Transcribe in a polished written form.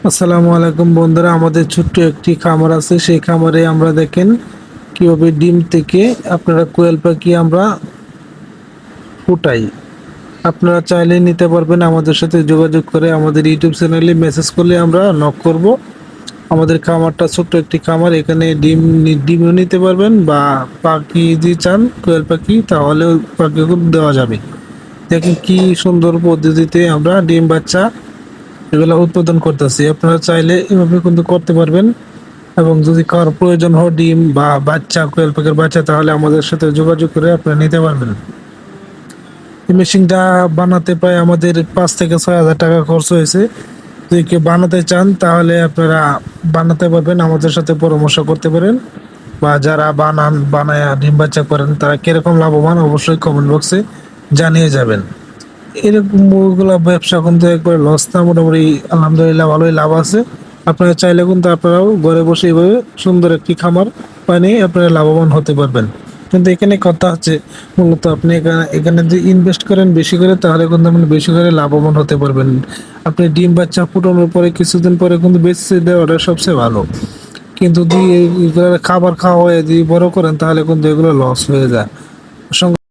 আসসালামু আলাইকুম বন্ধুরা, আমাদের ছোট্ট একটি খামার আছে। সেই খামারে আমরা দেখেন কিভাবে ডিম থেকে আপনারা কোয়েল পাখি আমরা ফুটাই। আপনারা চাইলে নিতে পারবেন, আমাদের সাথে যোগাযোগ করে আমাদের ইউটিউব চ্যানেলে মেসেজ করলে আমরা নক করব। আমাদের খামারটা ছোট্ট একটি খামার, এখানে ডিমও নিতে পারবেন বা পাখি যদি চান কোয়েল পাখি তাহলে ওই পাখিও দেওয়া যাবে। দেখেন কি সুন্দর পদ্ধতিতে আমরা ডিম বাচ্চা এগুলো উৎপাদন করতেছি। আপনারা চাইলে এভাবে কিন্তু করতে পারবেন, এবং যদি কারো প্রয়োজন হয় ডিম বা বাচ্চা কোয়েল পাখির বাচ্চা তাহলে আমাদের সাথে যোগাযোগ করে আপনারা নিতে পারবেন। এই মেশিনটা বানাতে প্রায় আমাদের 5 থেকে 6 হাজার টাকা খরচ হয়েছে। যদি কেউ বানাতে চান তাহলে আপনারা বানাতে পারবেন, আমাদের সাথে পরামর্শ করতে পারেন। বা যারা বানায় ডিম বাচ্চা করেন তারা কিরকম লাভবান অবশ্যই কমেন্ট বক্সে জানিয়ে যাবেন। এরকম ওগুলা ব্যবসা কিন্তু একবারে লস না, মোটামুটি আলহামদুলিল্লাহ ভালোই লাভ আছে। আপনারা চাইলে কিন্তু আপনারাও ঘরে বসে এইভাবে সুন্দর একটি খামার বানিয়ে আপনারা লাভবান হতে পারবেন। কিন্তু এখানে কথা হচ্ছে, মূলত আপনি এখানে এখানে যদি ইনভেস্ট করেন বেশি করে তাহলে কিন্তু আপনি বেশি করে লাভবান হতে পারবেন। আপনি ডিম বাচ্চা ফুটানোর পরে কিছুদিন পরে কিন্তু বেচে দেওয়াটা সবচেয়ে ভালো। কিন্তু যদি এগুলো খাবার খাওয়া যদি বড় করেন তাহলে কিন্তু এগুলো লস হয়ে যায়।